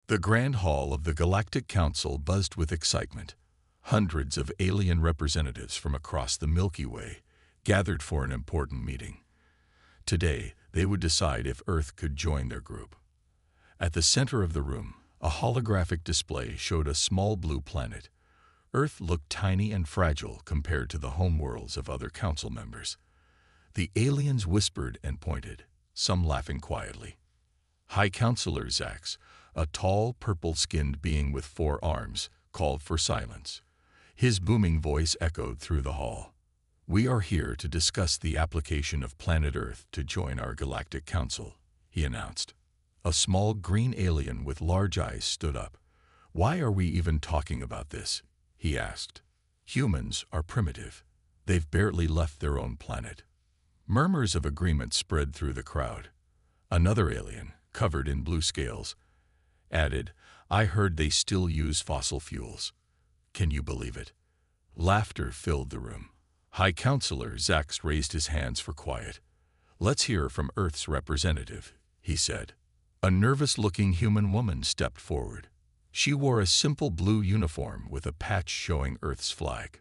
The Grand Hall of the Galactic Council buzzed with excitement. Hundreds of alien representatives from across the Milky Way gathered for an important meeting. Today, they would decide if Earth could join their group. At the center of the room, a holographic display showed a small blue planet. Earth looked tiny and fragile compared to the homeworlds of other council members. The aliens whispered and pointed, some laughing quietly. High Counselor Zax, a tall, purple-skinned being with 4 arms, called for silence. His booming voice echoed through the hall. "We are here to discuss the application of planet Earth to join our Galactic Council," he announced. A small green alien with large eyes stood up. "Why are we even talking about this?" he asked. "Humans are primitive. They've barely left their own planet." Murmurs of agreement spread through the crowd. Another alien, covered in blue scales, added, "I heard they still use fossil fuels. Can you believe it?" Laughter filled the room. High Counselor Zax raised his hands for quiet. "Let's hear from Earth's representative," he said. A nervous-looking human woman stepped forward. She wore a simple blue uniform with a patch showing Earth's flag.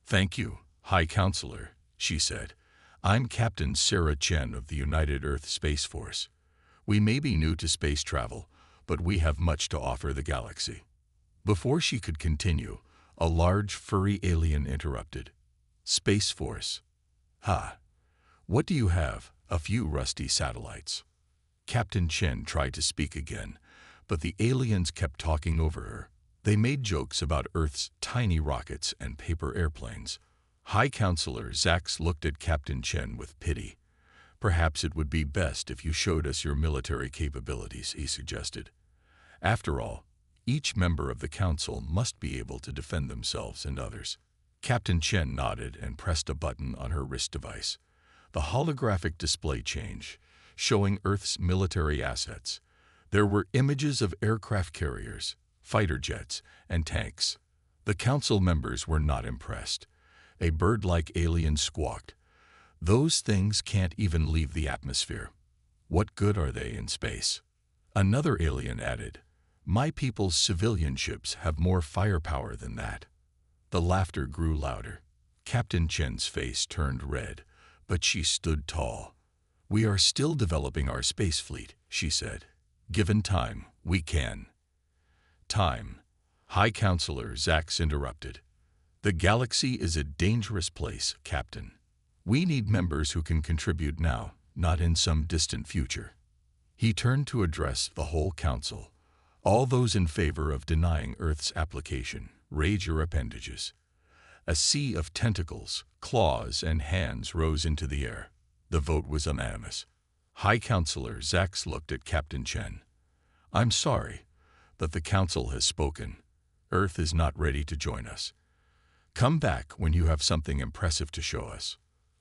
"Thank you, High Counselor," she said. "I'm Captain Sarah Chen of the United Earth Space Force. We may be new to space travel, but we have much to offer the galaxy." Before she could continue, a large, furry alien interrupted. "Space Force? Ha! What do you have? A few rusty satellites." Captain Chen tried to speak again, but the aliens kept talking over her. They made jokes about Earth's tiny rockets and paper airplanes. High Counselor Zax looked at Captain Chen with pity. "Perhaps it would be best if you showed us your military capabilities," he suggested. "After all, each member of the council must be able to defend themselves and others." Captain Chen nodded and pressed a button on her wrist device. The holographic display changed, showing Earth's military assets. There were images of aircraft carriers, fighter jets, and tanks. The council members were not impressed. A bird-like alien squawked, "Those things can't even leave the atmosphere. What good are they in space?" Another alien added, "My people's civilian ships have more firepower than that." The laughter grew louder. Captain Chen's face turned red, but she stood tall. "We are still developing our space fleet," she said. "Given time, we can." "Time," High Counselor Zax interrupted. "The galaxy is a dangerous place, Captain. We need members who can contribute now, not in some distant future." He turned to address the whole council. "All those in favor of denying Earth's application, raise your appendages." A sea of tentacles, claws, and hands rose into the air. The vote was unanimous. High Counselor Zax looked at Captain Chen. "I'm sorry, but the council has spoken. Earth is not ready to join us. Come back when you have something impressive to show us."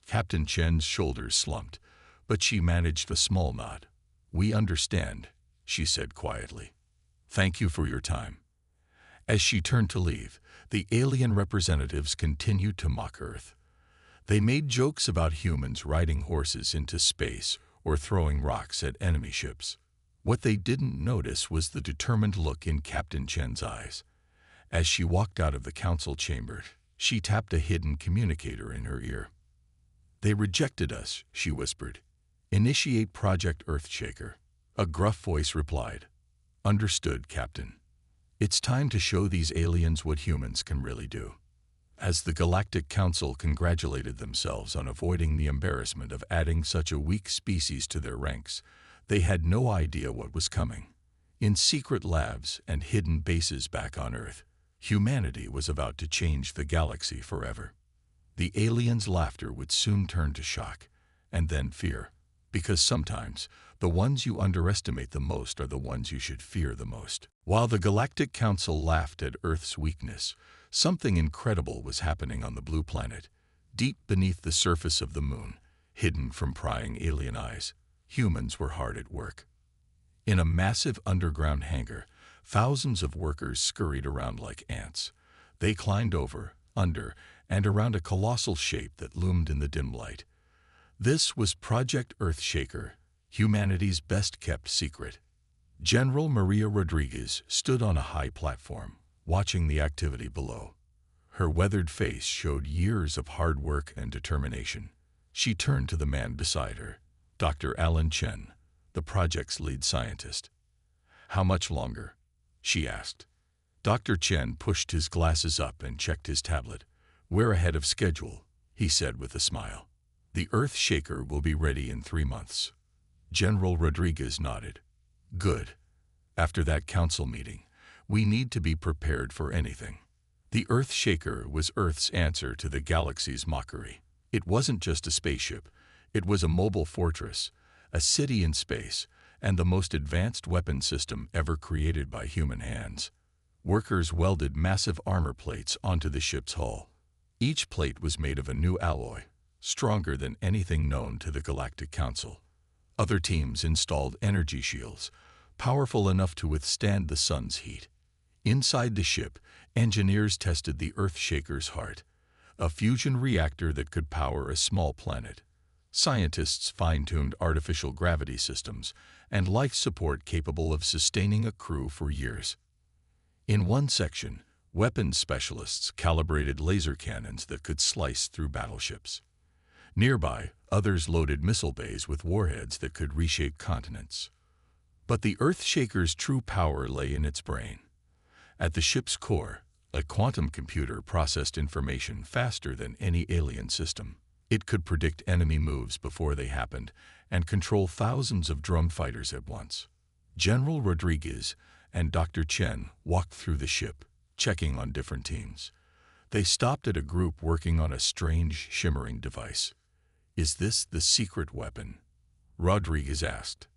Captain Chen's shoulders slumped, but she managed a small nod. "We understand," she said quietly. "Thank you for your time." As she turned to leave, the alien representatives continued to mock Earth. They made jokes about humans riding horses into space or throwing rocks at enemy ships. What they didn't notice was the determined look in Captain Chen's eyes. As she walked out of the council chamber, she tapped a hidden communicator in her ear. "They rejected us," she whispered. "Initiate Project Earthshaker." A gruff voice replied, "Understood, Captain. It's time to show these aliens what humans can really do." As the Galactic Council congratulated themselves on avoiding the embarrassment of adding such a weak species to their ranks, they had no idea what was coming. In secret labs and hidden bases back on Earth, humanity was about to change the galaxy forever. The aliens' laughter would soon turn to shock, and then fear, because sometimes the ones you underestimate the most are the ones you should fear the most. While the Galactic Council laughed at Earth's weakness, something incredible was happening on the blue planet. Deep beneath the surface of the moon, hidden from prying alien eyes, humans were hard at work. In a massive underground hangar, thousands of workers scurried around like ants. They climbed over, under, and around a colossal shape that loomed in the dim light. This was Project Earthshaker, humanity's best-kept secret. General Maria Rodriguez stood on a high platform, watching the activity below. Her weathered face showed years of hard work and determination. She turned to the man beside her, Dr. Alan Chen, the project's lead scientist. "How much longer?" she asked. Dr. Chen pushed his glasses up and checked his tablet. "We're ahead of schedule," he said with a smile. "The Earth Shaker will be ready in 3 months." General Rodriguez nodded. "Good. After that council meeting, we need to be prepared for anything." The Earth Shaker was Earth's answer to the galaxy's mockery. It wasn't just a spaceship. It was a mobile fortress, a city in space, and the most advanced weapon system ever created by human hands. Workers welded massive armor plates onto the ship's hull. Each plate was made of a new alloy, stronger than anything known to the Galactic Council. Other teams installed energy shields, powerful enough to withstand the sun's heat. Inside the ship, engineers tested the Earth Shaker's heart, a fusion reactor that could power a small planet. Scientists fine-tuned artificial gravity systems and life support capable of sustaining a crew for years. In one section, weapons specialists calibrated laser cannons that could slice through battleships. Nearby, others loaded missile bays with warheads that could reshape continents. But the Earth Shaker's true power lay in its brain. At the ship's core, a quantum computer processed information faster than any alien system. It could predict enemy moves before they happened and control thousands of drone fighters at once. General Rodriguez and Dr. Chen walked through the ship, checking on different teams. They stopped at a group working on a strange, shimmering device. "Is this the secret weapon?" Rodriguez asked.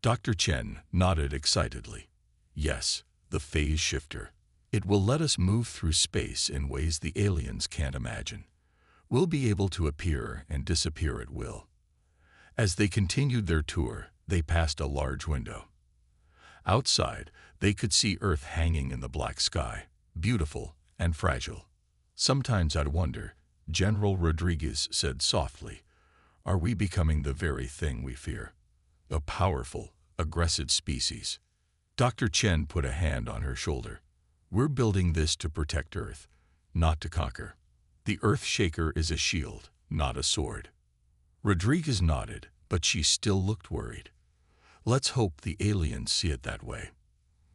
Dr. Chen nodded excitedly. "Yes, the phase shifter. It will let us move through space in ways the aliens can't imagine. We'll be able to appear and disappear at will." As they continued their tour, they passed a large window. Outside, they could see Earth hanging in the black sky, beautiful and fragile. "Sometimes I'd wonder," General Rodriguez said softly, "are we becoming the very thing we fear? A powerful, aggressive species?" Dr. Chen put a hand on her shoulder. "We're building this to protect Earth, not to conquer. The Earth Shaker is a shield, not a sword." Rodriguez nodded, but she still looked worried. "Let's hope the aliens see it that way."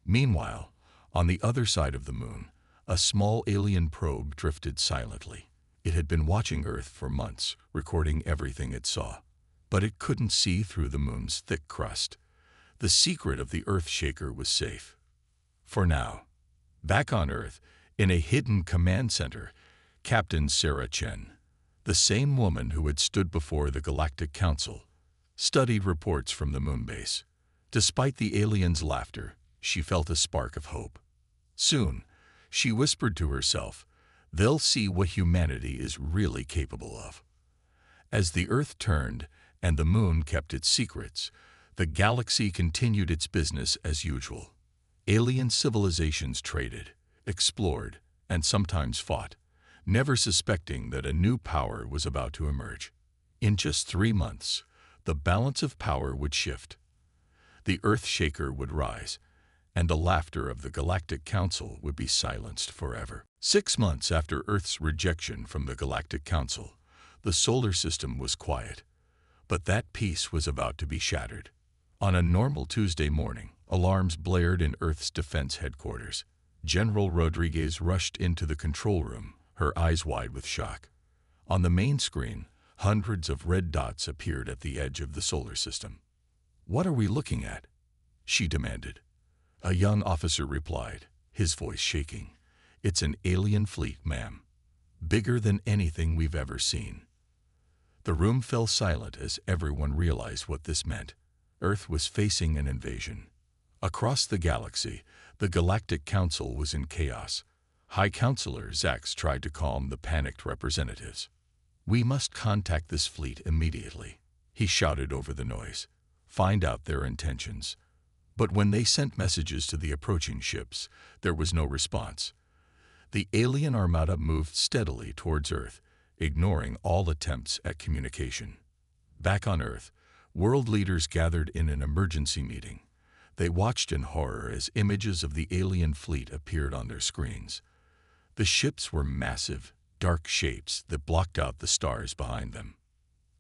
Meanwhile, on the other side of the moon, a small alien probe drifted silently. It had been watching Earth for months, recording everything it saw. But it couldn't see through the moon's thick crust. The secret of the Earth Shaker was safe. For now. Back on Earth, in a hidden command center, Captain Sarah Chen, the same woman who had stood before the Galactic Council, studied reports from the moon base. Despite the aliens' laughter, she felt a spark of hope. Soon, she whispered to herself, they'll see what humanity is really capable of. As the Earth turned and the moon kept its secrets, the galaxy continued its business as usual. Alien civilizations traded, explored, and sometimes fought, never suspecting that a new power was about to emerge. In just 3 months, the balance of power would shift. The Earth Shaker would rise, and the laughter of the Galactic Council would be silenced forever. 6 months after Earth's rejection from the Galactic Council, the solar system was quiet. But that peace was about to be shattered. On a normal Tuesday morning, alarms blared in Earth's defense headquarters. General Rodriguez rushed into the control room, her eyes wide with shock. On the main screen, hundreds of red dots appeared at the edge of the solar system. "What are we looking at?" she demanded. A young officer replied, his voice shaking. "It's an alien fleet, ma'am. Bigger than anything we've ever seen." The room fell silent as everyone realized what this meant. Earth was facing an invasion. Across the galaxy, the Galactic Council was in chaos. High Counselor Zax tried to calm the panicked representatives. "We must contact this fleet immediately," he shouted over the noise. "Find out their intentions." But when they sent messages to the approaching ships, there was no response. The alien armada moved steadily towards Earth, ignoring all attempts at communication. Back on Earth, world leaders gathered in an emergency meeting. They watched in horror as images of the alien fleet appeared on their screens. The ships were massive, dark shapes that blocked out the stars behind them.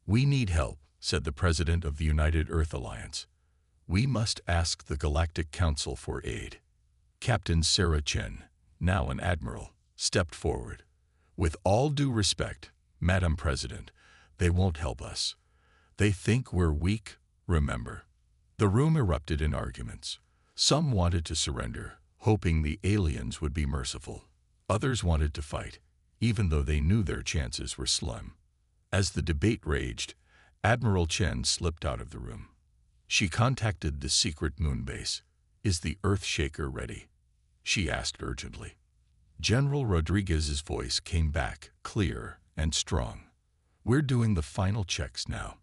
"We need help," said the president of the United Earth Alliance. "We must ask the Galactic Council for aid." Captain Sarah Chen, now an admiral, stepped forward. "With all due respect, Madam President, they won't help us. They think we're weak, remember." The room erupted in arguments. Some wanted to surrender, hoping the aliens would be merciful. Others wanted to fight, even though they knew their chances were slim. As the debate raged, Admiral Chen slipped out of the room. She contacted the secret moon base. "Is the Earthshaker ready?" she asked urgently. General Rodriguez's voice came back, clear and strong. "We're doing the final checks now.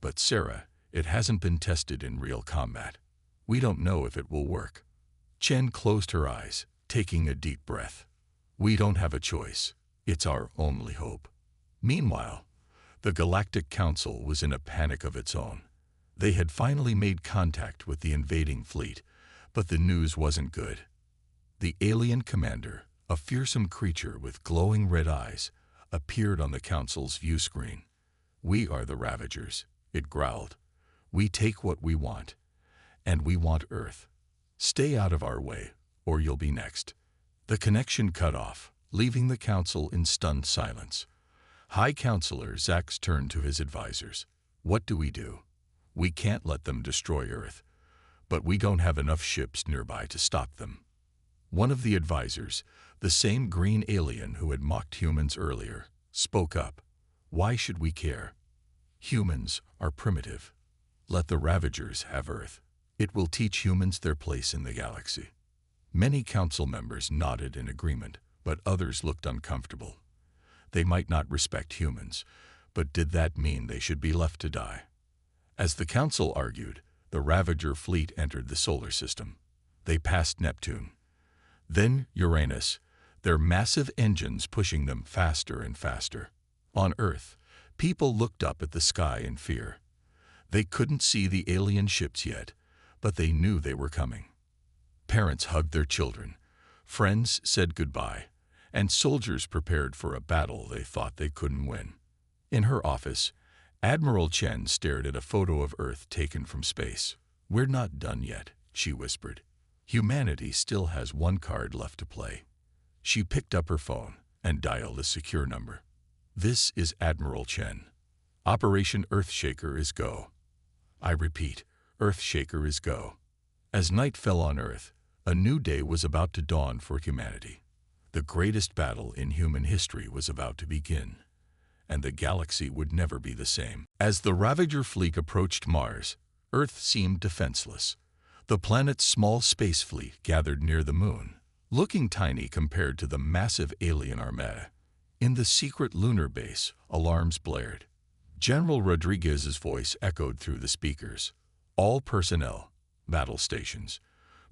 But Sarah, it hasn't been tested in real combat. We don't know if it will work." Chen closed her eyes, taking a deep breath. "We don't have a choice. It's our only hope." Meanwhile, the Galactic Council was in a panic of its own. They had finally made contact with the invading fleet, but the news wasn't good. The alien commander, a fearsome creature with glowing red eyes, appeared on the Council's view screen. "We are the Ravagers," it growled. "We take what we want, and we want Earth. Stay out of our way, or you'll be next." The connection cut off, leaving the Council in stunned silence. High Counselor Zax turned to his advisors. "What do we do? We can't let them destroy Earth, but we don't have enough ships nearby to stop them." One of the advisors, the same green alien who had mocked humans earlier, spoke up. "Why should we care? Humans are primitive. Let the Ravagers have Earth. It will teach humans their place in the galaxy." Many council members nodded in agreement, but others looked uncomfortable. They might not respect humans, but did that mean they should be left to die? As the council argued, the Ravager fleet entered the solar system. They passed Neptune. Then Uranus, their massive engines pushing them faster and faster. On Earth, people looked up at the sky in fear. They couldn't see the alien ships yet, but they knew they were coming. Parents hugged their children, friends said goodbye, and soldiers prepared for a battle they thought they couldn't win. In her office, Admiral Chen stared at a photo of Earth taken from space. "We're not done yet," she whispered. "Humanity still has one card left to play." She picked up her phone and dialed a secure number. "This is Admiral Chen. Operation Earthshaker is go. I repeat, Earthshaker is go." As night fell on Earth, a new day was about to dawn for humanity. The greatest battle in human history was about to begin, and the galaxy would never be the same. As the Ravager fleet approached Mars, Earth seemed defenseless. The planet's small space fleet gathered near the moon, looking tiny compared to the massive alien armada. In the secret lunar base, alarms blared. General Rodriguez's voice echoed through the speakers. "All personnel, battle stations,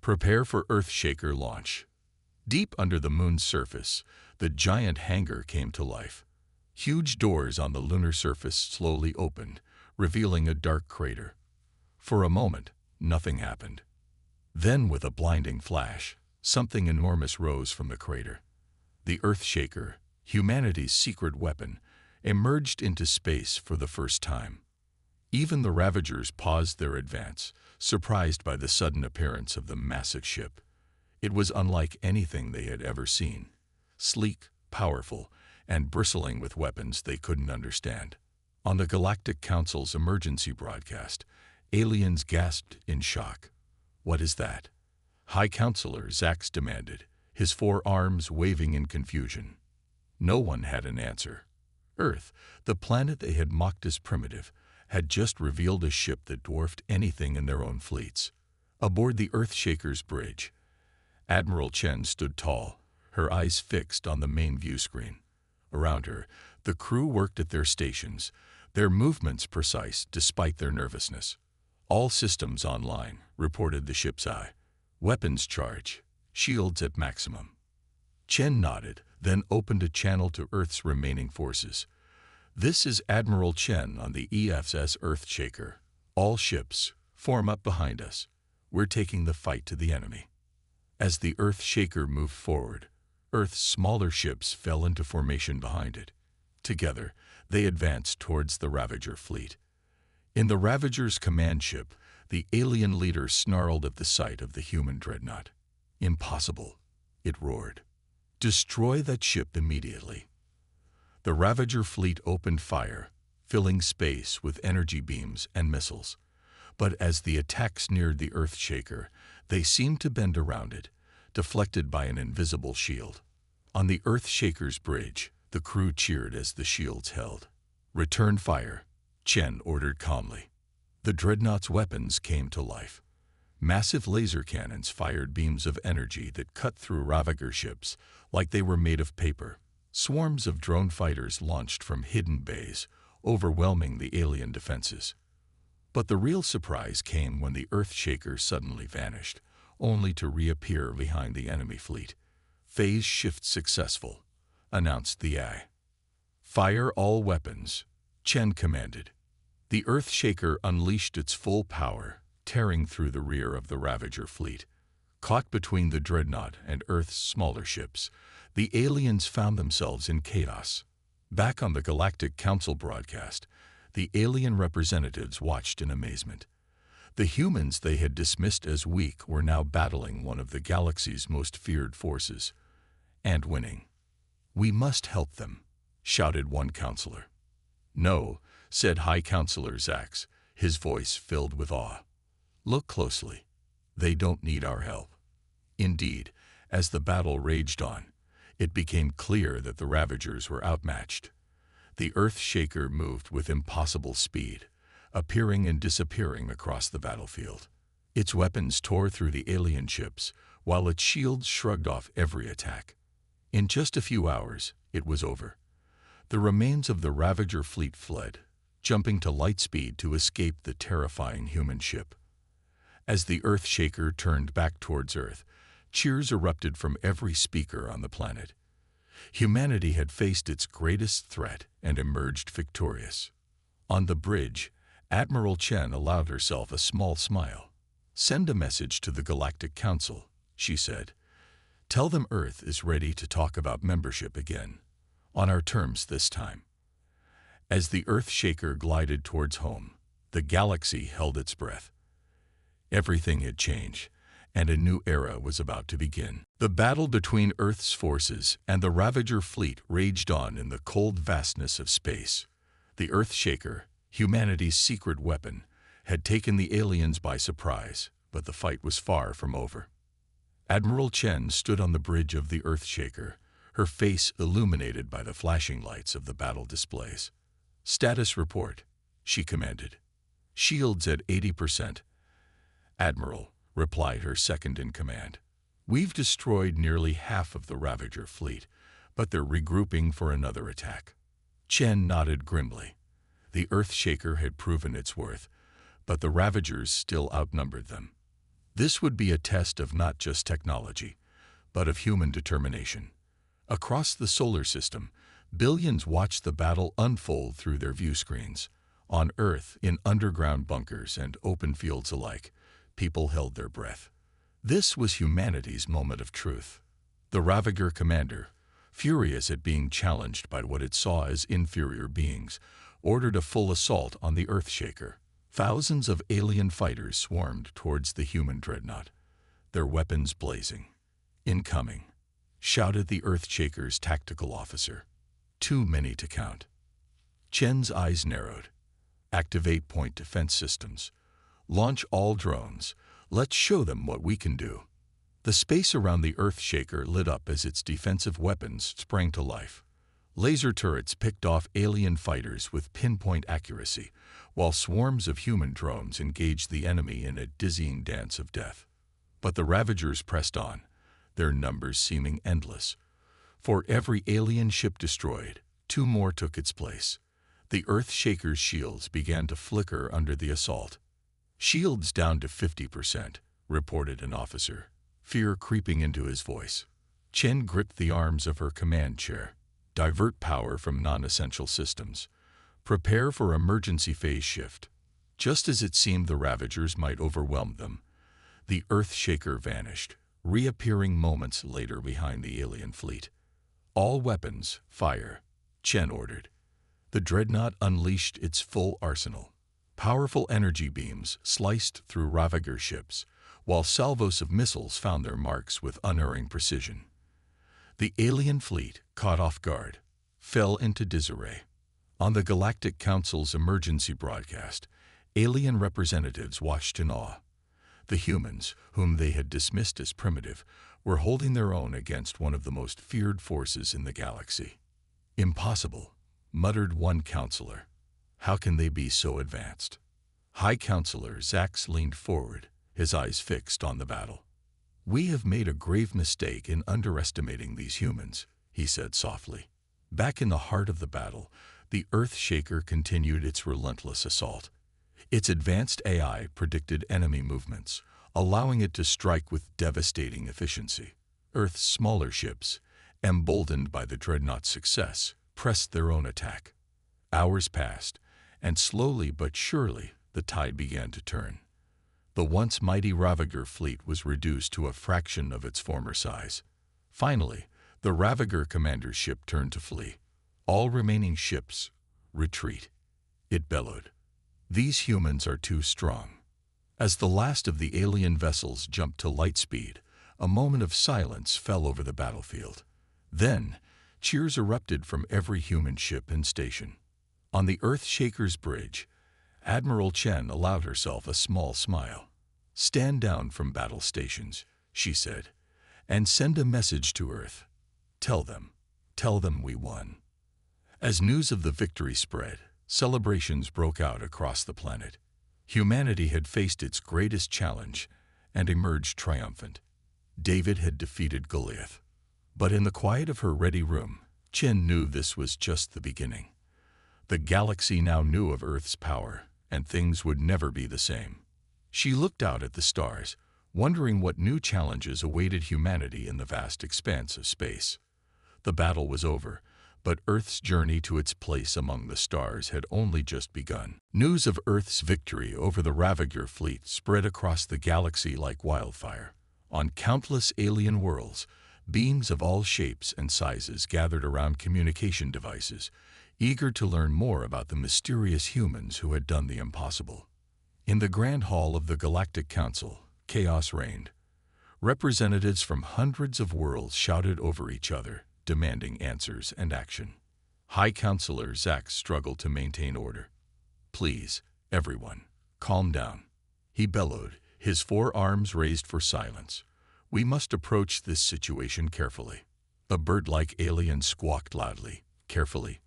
prepare for Earthshaker launch." Deep under the moon's surface, the giant hangar came to life. Huge doors on the lunar surface slowly opened, revealing a dark crater. For a moment, nothing happened. Then, with a blinding flash, something enormous rose from the crater. The Earthshaker, humanity's secret weapon, emerged into space for the first time. Even the Ravagers paused their advance, surprised by the sudden appearance of the massive ship. It was unlike anything they had ever seen. Sleek, powerful, and bristling with weapons they couldn't understand. On the Galactic Council's emergency broadcast, aliens gasped in shock. "What is that?" High Counselor Zax demanded, his four arms waving in confusion. No one had an answer. Earth, the planet they had mocked as primitive, had just revealed a ship that dwarfed anything in their own fleets. Aboard the Earthshaker's bridge, Admiral Chen stood tall, her eyes fixed on the main view screen. Around her, the crew worked at their stations, their movements precise despite their nervousness. "All systems online," reported the ship's eye. "Weapons charge, shields at maximum." Chen nodded, then opened a channel to Earth's remaining forces. "This is Admiral Chen on the EFS Earthshaker. All ships, form up behind us. We're taking the fight to the enemy." As the Earthshaker moved forward, Earth's smaller ships fell into formation behind it. Together, they advanced towards the Ravager fleet. In the Ravager's command ship, the alien leader snarled at the sight of the human Dreadnought. "Impossible," it roared. "Destroy that ship immediately." The Ravager fleet opened fire, filling space with energy beams and missiles. But as the attacks neared the Earthshaker, they seemed to bend around it, deflected by an invisible shield. On the Earthshaker's bridge, the crew cheered as the shields held. "Return fire," Chen ordered calmly. The Dreadnought's weapons came to life. Massive laser cannons fired beams of energy that cut through Ravager ships like they were made of paper. Swarms of drone fighters launched from hidden bays, overwhelming the alien defenses. But the real surprise came when the Earthshaker suddenly vanished, only to reappear behind the enemy fleet. "Phase shift successful," announced the AI. "Fire all weapons," Chen commanded. The Earthshaker unleashed its full power, tearing through the rear of the Ravager fleet. Caught between the Dreadnought and Earth's smaller ships, the aliens found themselves in chaos. Back on the Galactic Council broadcast, the alien representatives watched in amazement. The humans they had dismissed as weak were now battling one of the galaxy's most feared forces, and winning. "We must help them," shouted one counselor. "No," said High Counselor Zax, his voice filled with awe. "Look closely. They don't need our help." Indeed, as the battle raged on, it became clear that the Ravagers were outmatched. The Earthshaker moved with impossible speed, appearing and disappearing across the battlefield. Its weapons tore through the alien ships, while its shields shrugged off every attack. In just a few hours, it was over. The remains of the Ravager fleet fled, jumping to light speed to escape the terrifying human ship. As the Earthshaker turned back towards Earth, cheers erupted from every speaker on the planet. Humanity had faced its greatest threat and emerged victorious. On the bridge, Admiral Chen allowed herself a small smile. "Send a message to the Galactic Council," she said. "Tell them Earth is ready to talk about membership again, on our terms this time." As the Earthshaker glided towards home, the galaxy held its breath. Everything had changed, and a new era was about to begin. The battle between Earth's forces and the Ravager fleet raged on in the cold vastness of space. The Earthshaker, humanity's secret weapon, had taken the aliens by surprise, but the fight was far from over. Admiral Chen stood on the bridge of the Earthshaker, her face illuminated by the flashing lights of the battle displays. "Status report," she commanded. "Shields at 80%. "Admiral," replied her second-in-command. "We've destroyed nearly half of the Ravager fleet, but they're regrouping for another attack." Chen nodded grimly. The Earthshaker had proven its worth, but the Ravagers still outnumbered them. This would be a test of not just technology, but of human determination. Across the solar system, billions watched the battle unfold through their view screens. On Earth, in underground bunkers and open fields alike, people held their breath. This was humanity's moment of truth. The Ravager commander, furious at being challenged by what it saw as inferior beings, ordered a full assault on the Earthshaker. Thousands of alien fighters swarmed towards the human Dreadnought, their weapons blazing. "Incoming," shouted the Earthshaker's tactical officer. "Too many to count." Chen's eyes narrowed. "Activate point defense systems. Launch all drones. Let's show them what we can do." The space around the Earthshaker lit up as its defensive weapons sprang to life. Laser turrets picked off alien fighters with pinpoint accuracy, while swarms of human drones engaged the enemy in a dizzying dance of death. But the Ravagers pressed on, their numbers seeming endless. For every alien ship destroyed, 2 more took its place. The Earthshaker's shields began to flicker under the assault. "Shields down to 50%, reported an officer, fear creeping into his voice. Chen gripped the arms of her command chair. "Divert power from non-essential systems. Prepare for emergency phase shift." Just as it seemed the Ravagers might overwhelm them, The Earthshaker vanished, reappearing moments later behind the alien fleet. "All weapons, fire," Chen ordered. The Dreadnought unleashed its full arsenal. Powerful energy beams sliced through Ravager ships, while salvos of missiles found their marks with unerring precision. The alien fleet, caught off guard, fell into disarray. On the Galactic Council's emergency broadcast, alien representatives watched in awe. The humans, whom they had dismissed as primitive, were holding their own against one of the most feared forces in the galaxy. "Impossible," muttered one counselor. "How can they be so advanced?" High Counselor Zax leaned forward, his eyes fixed on the battle. "We have made a grave mistake in underestimating these humans," he said softly. Back in the heart of the battle, the Earthshaker continued its relentless assault. Its advanced AI predicted enemy movements, allowing it to strike with devastating efficiency. Earth's smaller ships, emboldened by the Dreadnought's success, pressed their own attack. Hours passed, and slowly but surely the tide began to turn. The once mighty Ravager fleet was reduced to a fraction of its former size. Finally, the Ravager commander's ship turned to flee. "All remaining ships, retreat," it bellowed. "These humans are too strong." As the last of the alien vessels jumped to light speed, a moment of silence fell over the battlefield. Then, cheers erupted from every human ship and station. On the Earthshaker's bridge, Admiral Chen allowed herself a small smile. "Stand down from battle stations," she said, "and send a message to Earth. Tell them we won." As news of the victory spread, celebrations broke out across the planet. Humanity had faced its greatest challenge and emerged triumphant. David had defeated Goliath. But in the quiet of her ready room, Chen knew this was just the beginning. The galaxy now knew of Earth's power, and things would never be the same. She looked out at the stars, wondering what new challenges awaited humanity in the vast expanse of space. The battle was over, but Earth's journey to its place among the stars had only just begun. News of Earth's victory over the Ravager fleet spread across the galaxy like wildfire. On countless alien worlds, beings of all shapes and sizes gathered around communication devices, eager to learn more about the mysterious humans who had done the impossible. In the Grand Hall of the Galactic Council, chaos reigned. Representatives from hundreds of worlds shouted over each other, demanding answers and action. High Counselor Zax struggled to maintain order. "Please, everyone, calm down," he bellowed, his forearms raised for silence. "We must approach this situation carefully." A bird-like alien squawked loudly, "Carefully?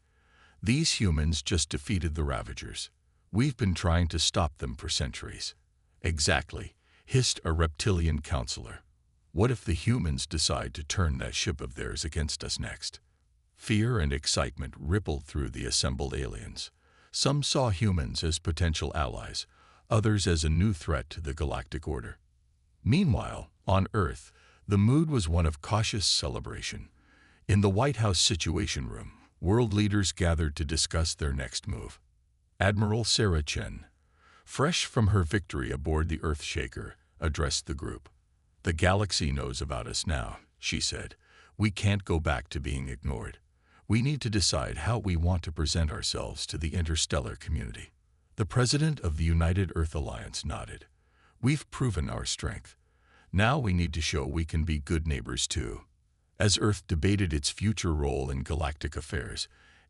These humans just defeated the Ravagers. We've been trying to stop them for centuries." "Exactly," hissed a reptilian counselor. "What if the humans decide to turn that ship of theirs against us next?" Fear and excitement rippled through the assembled aliens. Some saw humans as potential allies, others as a new threat to the galactic order. Meanwhile, on Earth, the mood was one of cautious celebration. In the White House Situation Room, world leaders gathered to discuss their next move. Admiral Sarah Chen, fresh from her victory aboard the Earthshaker, addressed the group. "The galaxy knows about us now," she said. "We can't go back to being ignored. We need to decide how we want to present ourselves to the interstellar community." The president of the United Earth Alliance nodded. "We've proven our strength. Now we need to show we can be good neighbors too." As Earth debated its future role in galactic affairs,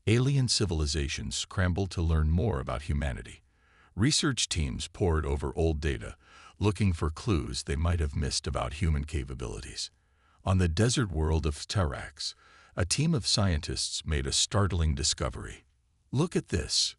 alien civilizations scrambled to learn more about humanity. Research teams pored over old data, looking for clues they might have missed about human capabilities. On the desert world of Tarax, a team of scientists made a startling discovery. "Look at this,"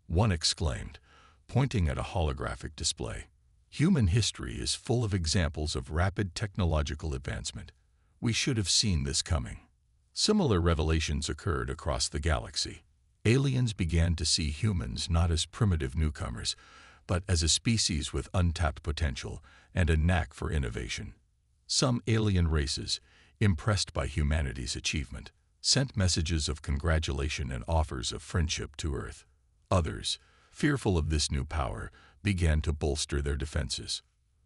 one exclaimed, pointing at a holographic display. "Human history is full of examples of rapid technological advancement. We should have seen this coming." Similar revelations occurred across the galaxy. Aliens began to see humans not as primitive newcomers, but as a species with untapped potential and a knack for innovation. Some alien races, impressed by humanity's achievement, sent messages of congratulation and offers of friendship to Earth. Others, fearful of this new power, began to bolster their defenses.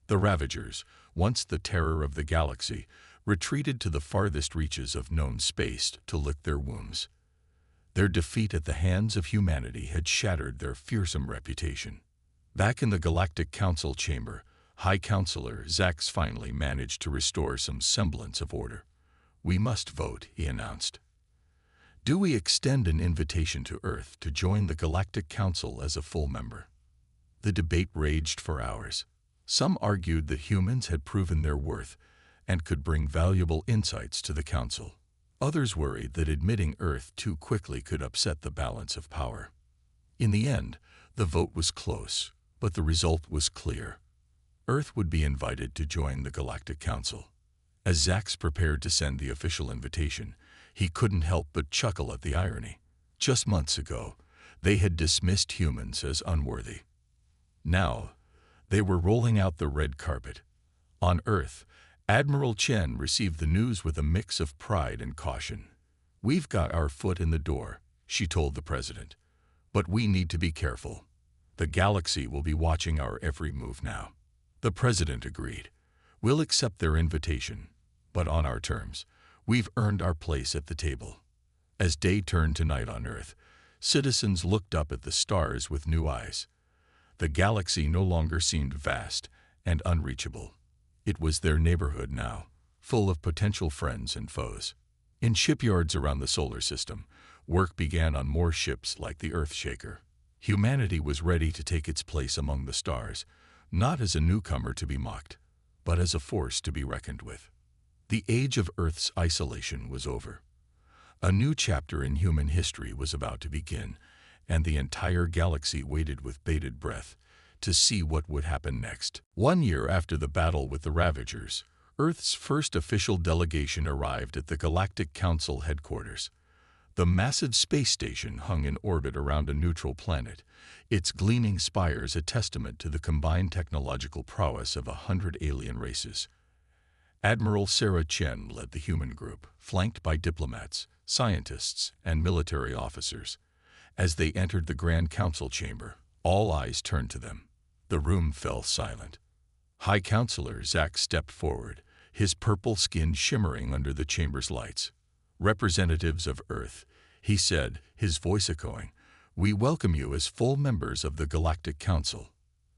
The Ravagers, once the terror of the galaxy, retreated to the farthest reaches of known space to lick their wounds. Their defeat at the hands of humanity had shattered their fearsome reputation. Back in the Galactic Council chamber, High Counselor Zax finally managed to restore some semblance of order. "We must vote," he announced. "Do we extend an invitation to Earth to join the Galactic Council as a full member?" The debate raged for hours. Some argued that humans had proven their worth and could bring valuable insights to the Council. Others worried that admitting Earth too quickly could upset the balance of power. In the end, the vote was close, but the result was clear. Earth would be invited to join the Galactic Council. As Zax prepared to send the official invitation, he couldn't help but chuckle at the irony. Just months ago, they had dismissed humans as unworthy. Now, they were rolling out the red carpet. On Earth, Admiral Chen received the news with a mix of pride and caution. "We've got our foot in the door," she told the president. "But we need to be careful. The galaxy will be watching our every move now." The president agreed. "We'll accept their invitation, but on our terms. We've earned our place at the table." As day turned to night on Earth, citizens looked up at the stars with new eyes. The galaxy no longer seemed vast and unreachable. It was their neighborhood now, full of potential friends and foes. In shipyards around the solar system, work began on more ships like the Earthshaker. Humanity was ready to take its place among the stars, not as a newcomer to be mocked, but as a force to be reckoned with. The age of Earth's isolation was over. A new chapter in human history was about to begin, and the entire galaxy waited with bated breath to see what would happen next. 1 year after the battle with the Ravagers, Earth's first official delegation arrived at the Galactic Council headquarters. The massive space station hung in orbit around a neutral planet, its gleaming spires a testament to the combined technological prowess of 100 alien races. Admiral Sarah Chen led the human group, flanked by diplomats, scientists, and military officers. As they entered the Grand Council chamber, all eyes turned to them. The room fell silent. High Counselor Zax stepped forward, his purple skin shimmering under the chamber's lights. "Representatives of Earth," he said, his voice echoing, "we welcome you as full members of the Galactic Council."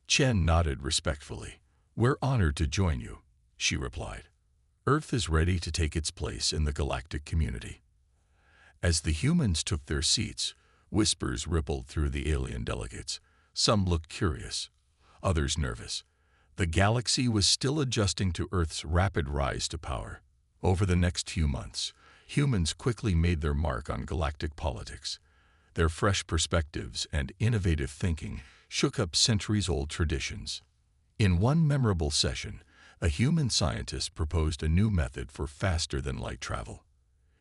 Chen nodded respectfully. "We're honored to join you," she replied. "Earth is ready to take its place in the galactic community." As the humans took their seats, whispers rippled through the alien delegates. Some looked curious, others nervous. The galaxy was still adjusting to Earth's rapid rise to power. Over the next few months, humans quickly made their mark on galactic politics. Their fresh perspectives and innovative thinking shook up centuries-old traditions. In one memorable session, a human scientist proposed a new method for faster-than-light travel.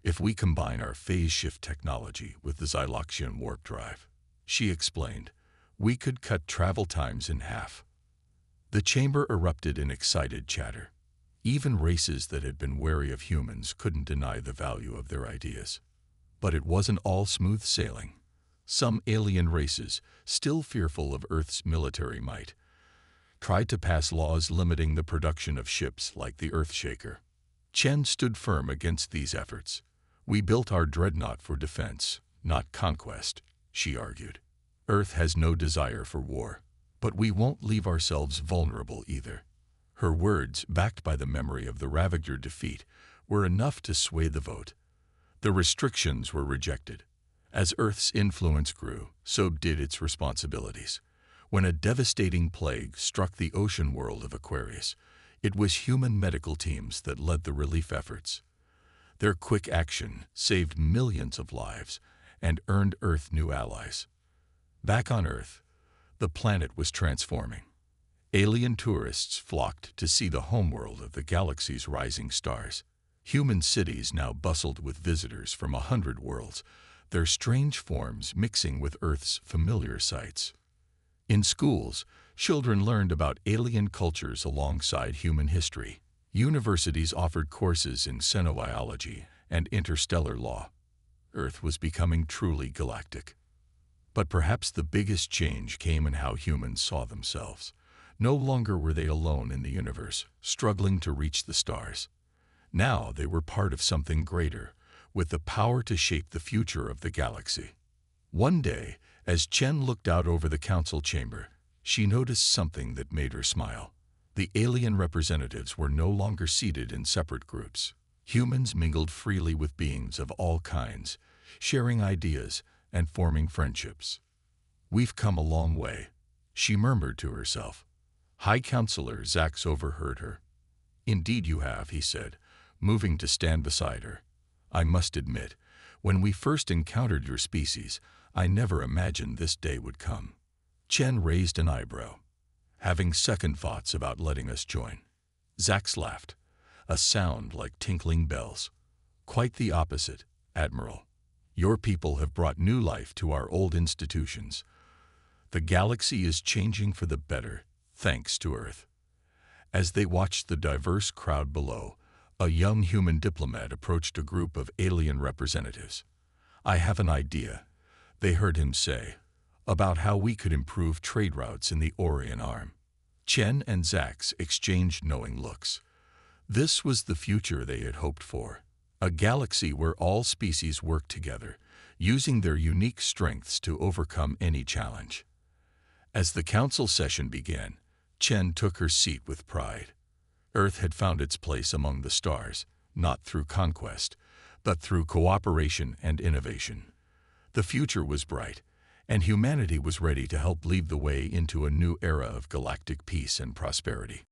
"If we combine our phase-shift technology with the Xyloxian warp drive," she explained, "we could cut travel times in half." The chamber erupted in excited chatter. Even races that had been wary of humans couldn't deny the value of their ideas. But it wasn't all smooth sailing. Some alien races, still fearful of Earth's military might, tried to pass laws limiting the production of ships like the Earthshaker. Chen stood firm against these efforts. "We built our Dreadnought for defense, not conquest," she argued. "Earth has no desire for war, but we won't leave ourselves vulnerable either." Her words, backed by the memory of the Ravager defeat, were enough to sway the vote. The restrictions were rejected. As Earth's influence grew, so did its responsibilities. When a devastating plague struck the ocean world of Aquarius, it was human medical teams that led the relief efforts. Their quick action saved millions of lives and earned Earth new allies. Back on Earth, the planet was transforming. Alien tourists flocked to see the homeworld of the galaxy's rising stars. Human cities now bustled with visitors from 100 worlds, their strange forms mixing with Earth's familiar sights. In schools, children learned about alien cultures alongside human history. Universities offered courses in xenobiology and interstellar law. Earth was becoming truly galactic. But perhaps the biggest change came in how humans saw themselves. No longer were they alone in the universe, struggling to reach the stars. Now they were part of something greater, with the power to shape the future of the galaxy. One day, as Chen looked out over the council chamber, she noticed something that made her smile. The alien representatives were no longer seated in separate groups. Humans mingled freely with beings of all kinds, sharing ideas and forming friendships. "We've come a long way," she murmured to herself. High Counselor Zax overheard her. "Indeed you have," he said, moving to stand beside her. "I must admit, when we first encountered your species, I never imagined this day would come." Chen raised an eyebrow, having second thoughts about letting us join. Zax laughed, a sound like tinkling bells. "Quite the opposite, Admiral. Your people have brought new life to our old institutions. The galaxy is changing for the better, thanks to Earth." As they watched the diverse crowd below, a young human diplomat approached a group of alien representatives. "I have an idea," they heard him say, "about how we could improve trade routes in the Orion Arm." Chen and Zax exchanged knowing looks. This was the future they had hoped for, a galaxy where all species work together, using their unique strengths to overcome any challenge. As the council session began, Chen took her seat with pride. Earth had found its place among the stars, not through conquest, but through cooperation and innovation. The future was bright, and humanity was ready to help lead the way into a new era of galactic peace and prosperity.